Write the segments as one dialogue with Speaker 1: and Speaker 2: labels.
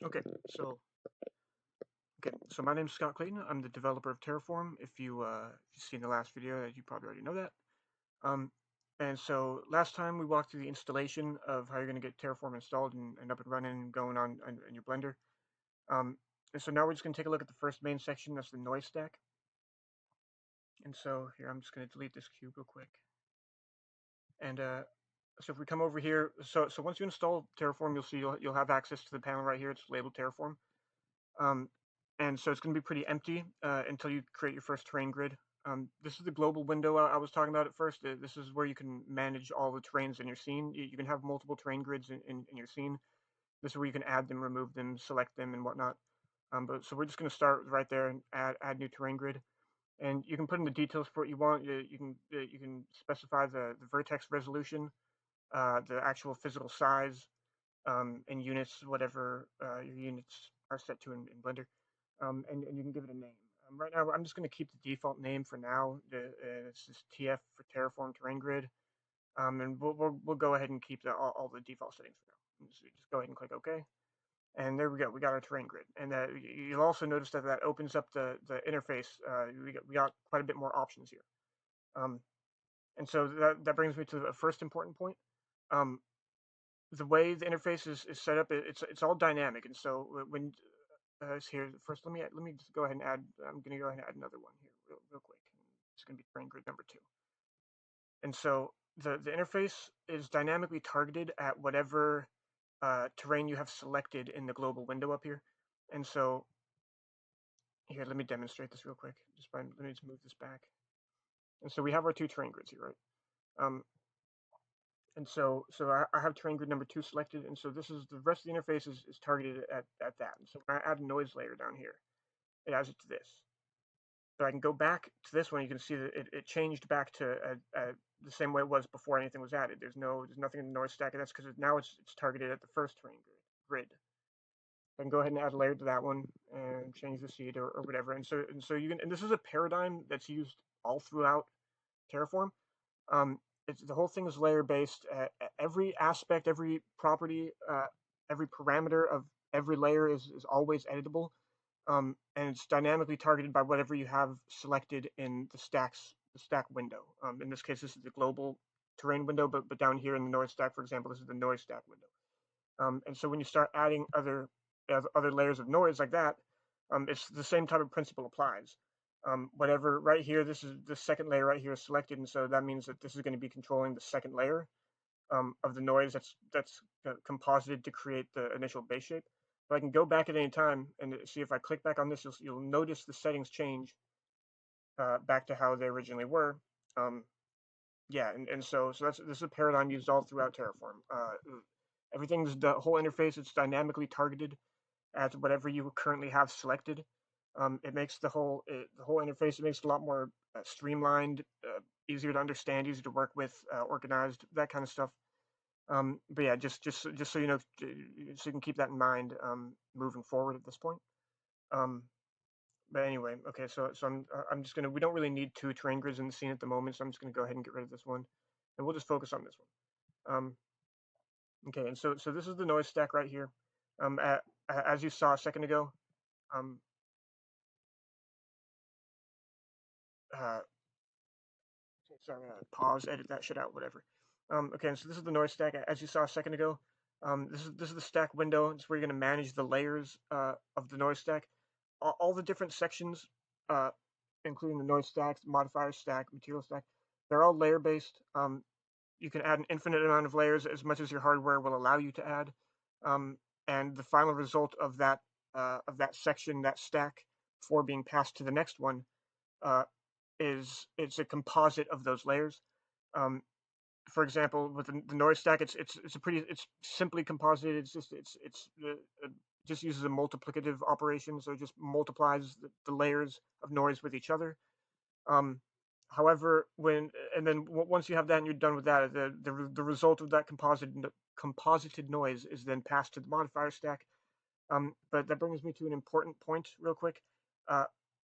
Speaker 1: Okay, so my name is Scott Clayton. I'm the developer of Terraform. If you've seen the last video, you probably already know that. Um, and so last time we walked through the installation of how you're going to get Terraform installed and up and running and going on in your Blender. And so now we're just going to take a look at the first main section. That's the noise stack. And so here I'm just going to delete this cube real quick. And so if we come over here, so once you install Terraform, you'll see you'll have access to the panel right here. It's labeled Terraform. Um, and so it's going to be pretty empty until you create your first terrain grid. This is the global window I was talking about at first. This is where you can manage all the terrains in your scene. You can have multiple terrain grids in your scene. This is where you can add them, remove them, select them, and whatnot. But so we're just going to start right there and add new terrain grid. And you can put in the details for what you want. You can specify the vertex resolution, the actual physical size, in units, whatever your units are set to in Blender, and you can give it a name. Right now, I'm just going to keep the default name for now. This is TF for Terraform Terrain Grid, and we'll go ahead and keep all the default settings for now. So just go ahead and click OK, and there we go. We got our terrain grid, and you'll also notice that opens up the interface. We got quite a bit more options here, um, and so that brings me to the first important point. Um, the way the interface is set up, it's all dynamic, and so when here first, let me just go ahead and add. I'm going to go ahead and add another one here real quick. It's going to be terrain grid number 2, and so the interface is dynamically targeted at whatever terrain you have selected in the global window up here, and so here let me demonstrate this real quick. Let me just move this back, and so we have our two terrain grids here, right? And so I have terrain grid number 2 selected, and so this is the rest of the interface is targeted at that. And so when I add a noise layer down here, it adds it to this. So I can go back to this one. You can see that it changed back to the same way it was before anything was added. There's nothing in the noise stack, and that's because now it's targeted at the first terrain grid. I can go ahead and add a layer to that one and change the seed or whatever. And so you can, and this is a paradigm that's used all throughout Terraform. The whole thing is layer based. Every aspect, every property, every parameter of every layer is always editable, and it's dynamically targeted by whatever you have selected in the stack window. In this case, this is the global terrain window, but down here in the noise stack, for example, this is the noise stack window. And so when you start adding other layers of noise like that, it's the same type of principle applies. Whatever right here, this is the second layer right here is selected, and so that means that this is going to be controlling the second layer of the noise that's composited to create the initial base shape. But I can go back at any time and see if I click back on this, you'll notice the settings change back to how they originally were. Yeah, and so this is a paradigm used all throughout Terraform. Everything's the whole interface. It's dynamically targeted at whatever you currently have selected. It makes the whole interface. It makes it a lot more streamlined, easier to understand, easier to work with, organized, that kind of stuff. But yeah, just so you know, so you can keep that in mind moving forward at this point. Um, but anyway, okay, so I'm just gonna. We don't really need 2 terrain grids in the scene at the moment, so I'm just gonna go ahead and get rid of this one, and we'll just focus on this one. Okay, and so this is the noise stack right here. As you saw a second ago. Um, uh, sorry, pause, edit that shit out, whatever. Okay, so this is the noise stack as you saw a second ago. This is the stack window. It's where you're going to manage the layers of the noise stack. All the different sections, uh, including the noise stacks, modifier stack, material stack, they're all layer based. You can add an infinite amount of layers as much as your hardware will allow you to add. And the final result of that section, that stack, before being passed to the next one, uh, it's a composite of those layers. Um, for example, with the noise stack, it's simply composited. It just uses a multiplicative operation, so it just multiplies the layers of noise with each other. Um, However, once you have that and you're done with that, the result of that composited noise is then passed to the modifier stack. But that brings me to an important point real quick. Uh,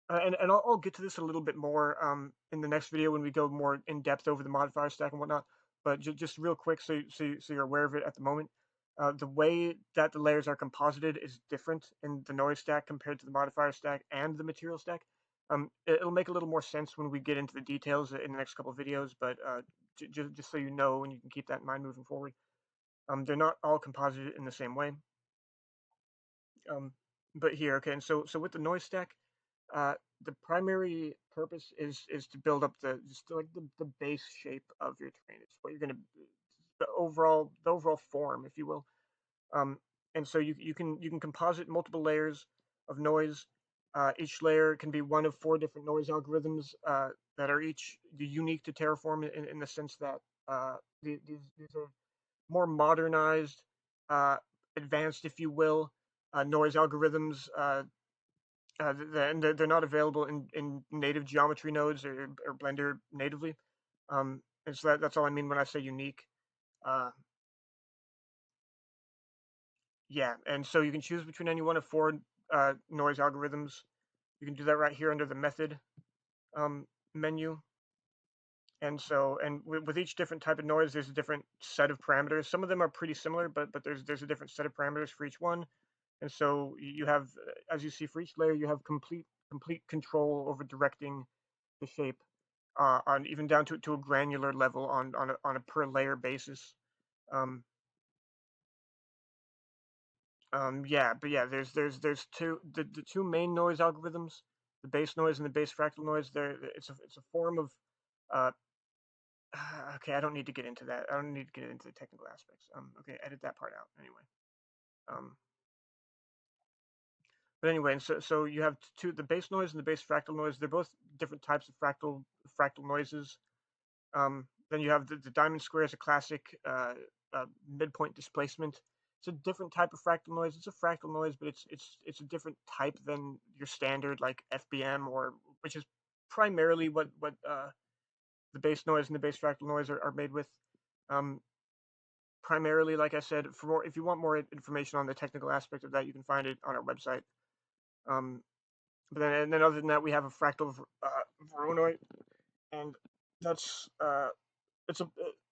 Speaker 1: and I'll get to this a little bit more in the next video when we go more in depth over the modifier stack and whatnot. But just real quick, so you're aware of it at the moment. The way that the layers are composited is different in the noise stack compared to the modifier stack and the material stack. It'll make a little more sense when we get into the details in the next couple of videos, but just so you know, and you can keep that in mind moving forward. They're not all composited in the same way. Um, but here, okay, and so with the noise stack, uh, the primary purpose is to build up the base shape of your terrain. It's what you're gonna the overall form, if you will. Um, and so you can composite multiple layers of noise. Each layer can be one of four different noise algorithms that are each unique to Terraform in the sense that these are more modernized, uh, advanced, if you will, noise algorithms. And they're not available in native geometry nodes or Blender natively. And so that's all I mean when I say unique. Uh, yeah, and so you can choose between any one of four noise algorithms. You can do that right here under the method um, menu. And so, and with each different type of noise, there's a different set of parameters. Some of them are pretty similar, but there's a different set of parameters for each one. And so you have, as you see for each layer, you have complete control over directing the shape on even down to a granular level on a per layer basis. Um, yeah, but yeah, there's the two main noise algorithms, the base noise and the base fractal noise. It's a form of uh, okay, I don't need to get into that. I don't need to get into the technical aspects. Okay, edit that part out anyway. Um, but anyway, and so you have the base noise and the base fractal noise. They're both different types of fractal noises. Then you have the diamond square as a classic midpoint displacement. It's a different type of fractal noise. It's a fractal noise, but it's a different type than your standard like FBM or which is primarily what the base noise and the base fractal noise are made with. Um, Primarily, like I said, for more, if you want more information on the technical aspect of that, you can find it on our website. Um, but then other than that, we have a fractal Voronoi, and that's it's a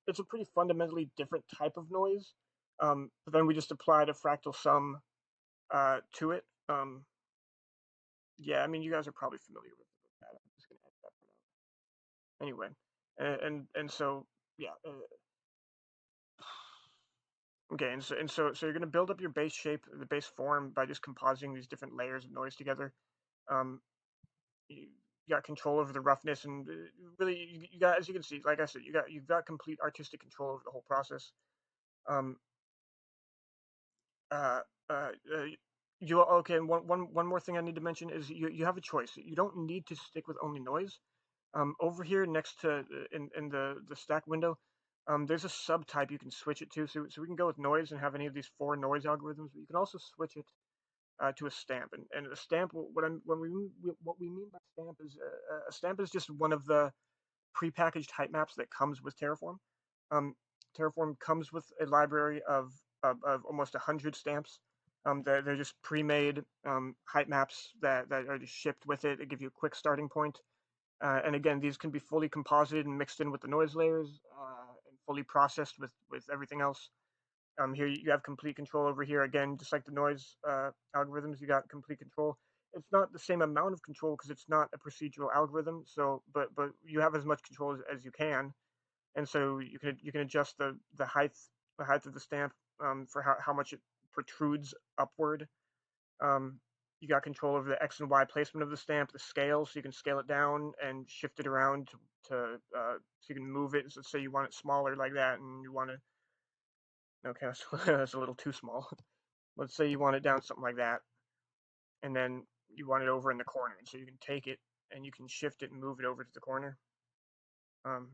Speaker 1: it's a pretty fundamentally different type of noise. But then we just applied a fractal sum to it. Yeah, I mean you guys are probably familiar with that. I'm just gonna edit that for now. Anyway, and so yeah. Okay, and so you're gonna build up your base shape, the base form by just compositing these different layers of noise together. Um, you got control over the roughness, and really you got, as you can see, like I said, you've got complete artistic control over the whole process. Um, uh, uh, uh, you okay? And one more thing I need to mention is you have a choice. You don't need to stick with only noise. Over here next to in the stack window, there's a subtype you can switch it to. So we can go with noise and have any of these four noise algorithms, but you can also switch it to a stamp. And a stamp, what we mean by stamp is a stamp is just one of the prepackaged height maps that comes with Terraform. Um, Terraform comes with a library of almost 100 stamps. They're just pre-made height maps that are just shipped with it. They give you a quick starting point. And again, these can be fully composited and mixed in with the noise layers and fully processed with everything else. Here you have complete control over here. Again, just like the noise algorithms, you got complete control. It's not the same amount of control because it's not a procedural algorithm. So, but you have as much control as you can, and so you can adjust the height of the stamp for how much it protrudes upward. Um, you got control over the X and Y placement of the stamp, the scale, so you can scale it down and shift it around so you can move it. So let's say you want it smaller like that, and you want to okay, that's a little too small. Let's say you want it down something like that, and then you want it over in the corner, and so you can take it and you can shift it and move it over to the corner,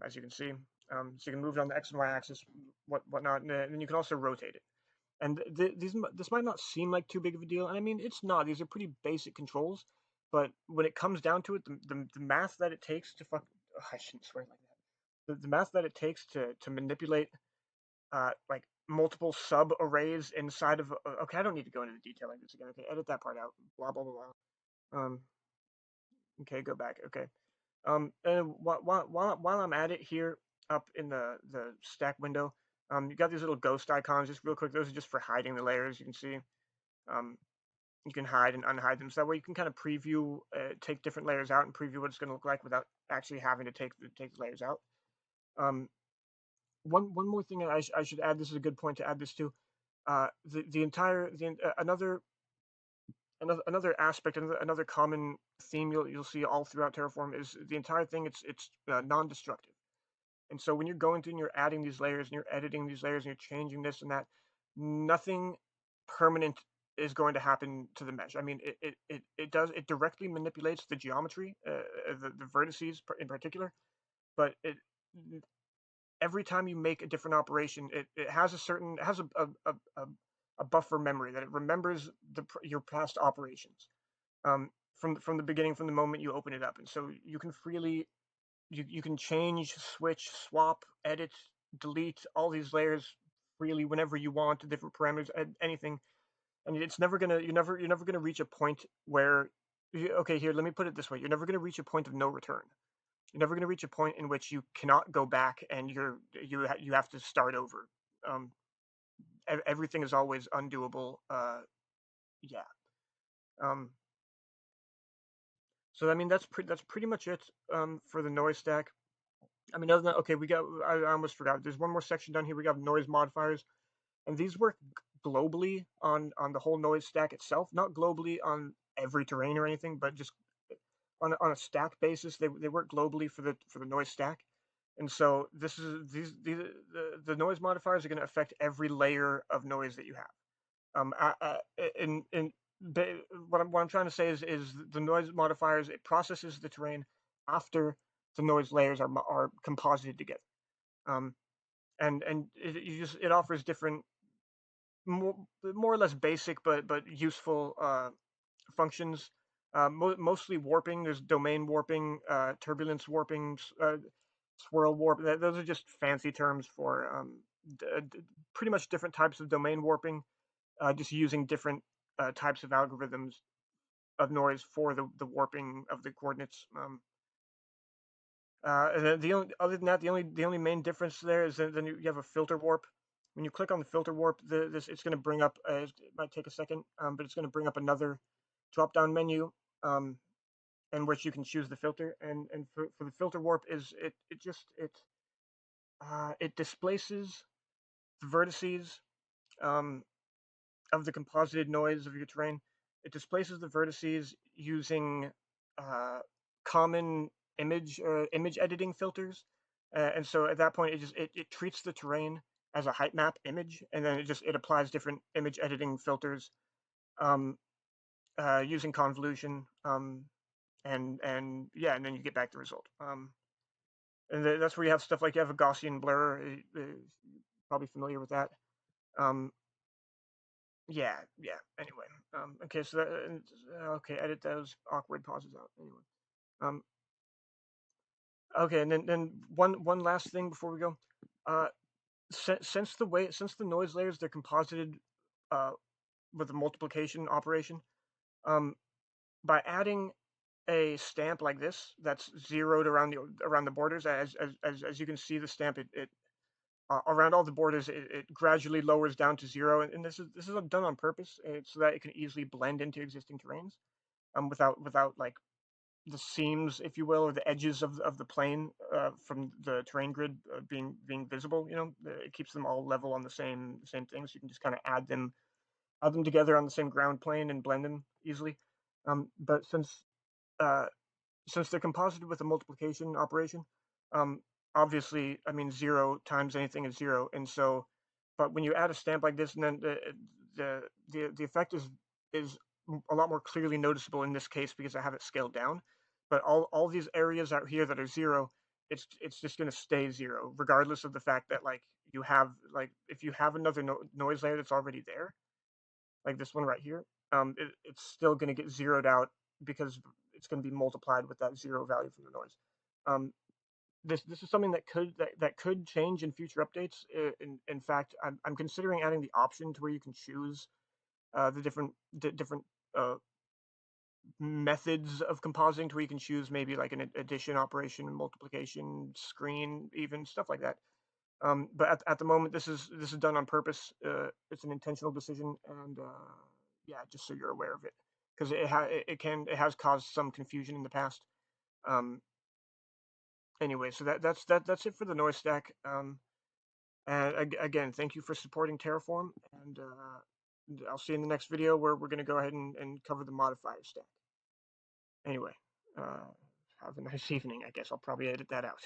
Speaker 1: as you can see. So you can move it on the X and Y axis, whatnot, and then you can also rotate it. And this might not seem like too big of a deal, and I mean it's not. These are pretty basic controls, but when it comes down to it, the math that it takes to I shouldn't swear like that. The math that it takes to manipulate like multiple sub arrays inside of okay, I don't need to go into the detail like this again. Okay, edit that part out. Blah blah blah blah. Okay, go back. Okay. And while I'm at it here up in the stack window, You got these little ghost icons, just real quick. Those are just for hiding the layers. You can see. Um, you can hide and unhide them, so that way you can kind of preview, take different layers out and preview what it's going to look like without actually having to take the layers out. Um, one more thing I should add. This is a good point to add this to. The entire another aspect, another common theme you'll see all throughout Terraform is the entire thing. It's non-destructive. And so when you're going through and you're adding these layers and you're editing these layers and you're changing this and that, nothing permanent is going to happen to the mesh. I mean, it directly manipulates the geometry, the vertices in particular, but every time you make a different operation, it has a buffer memory that it remembers your past operations, from the beginning, from the moment you open it up, and so you can freely you can change, switch, swap, edit, delete all these layers freely whenever you want, different parameters, anything, and it's never gonna you're never gonna reach a point where okay, here, let me put it this way: you're never gonna reach a point of no return. You're never going to reach a point in which you cannot go back and you have to start over. Um, Everything is always undoable. Yeah. Um, so I mean that's pretty much it, for the noise stack. I mean, other than that, okay, we got I almost forgot. There's one more section down here. We got noise modifiers, and these work globally on the whole noise stack itself, not globally on every terrain or anything, but just on a stack basis. They work globally for the noise stack. And so this is the noise modifiers are going to affect every layer of noise that you have. In what I'm trying to say is the noise modifiers, it processes the terrain after the noise layers are composited together. Um, and it offers different, more or less basic but useful, functions. Mostly warping. There's domain warping, turbulence warping, swirl warp. Those are just fancy terms for, pretty much different types of domain warping. Just using different, types of algorithms of noise for the warping of the coordinates. The only other than that, the only main difference there is that then you have a filter warp. When you click on the filter warp, this it's going to bring up. It might take a second, but it's going to bring up another drop down menu, um, in which you can choose the filter. And for the filter warp is it displaces the vertices, um, of the composited noise of your terrain. It displaces the vertices using, uh, common image editing filters, and so at that point it treats the terrain as a height map image, and then it applies different image editing filters, um, using convolution, and yeah, and then you get back the result. And that's where you have stuff like you have a Gaussian blur. Probably familiar with that. Um, yeah, yeah. Anyway, okay, so okay, edit those awkward pauses out. Anyway, um, okay, and then one last thing before we go. Uh, since the noise layers they're composited, uh, with a multiplication operation, um, by adding a stamp like this that's zeroed around the borders, as you can see, the stamp it around all the borders, it gradually lowers down to zero, and this is done on purpose, so that it can easily blend into existing terrains, without like the seams, if you will, or the edges of the plane, from the terrain grid, being visible. It keeps them all level on the same thing, so you can just kind of add them together on the same ground plane and blend them easily. But uh, since they're composited with a multiplication operation, um, obviously, I mean, zero times anything is zero, and so, but when you add a stamp like this, and then the effect is a lot more clearly noticeable in this case because I have it scaled down. But all these areas out here that are zero, it's just going to stay zero, regardless of the fact that, like, you have, like, if you have another noise layer that's already there, like this one right here, it's still going to get zeroed out because it's going to be multiplied with that zero value from the noise. Um, this is something that could change in future updates. In fact, I'm considering adding the option to where you can choose, the different, uh, methods of compositing, to where you can choose maybe like an addition operation, multiplication, screen, even stuff like that. But at the moment, this is done on purpose. It's an intentional decision, and yeah, just so you're aware of it, because it has caused some confusion in the past. Um, anyway, so that's it for the noise stack. And again, thank you for supporting Terraform, and I'll see you in the next video where we're going to go ahead and cover the modifier stack. Anyway, uh, have a nice evening. I guess I'll probably edit that out.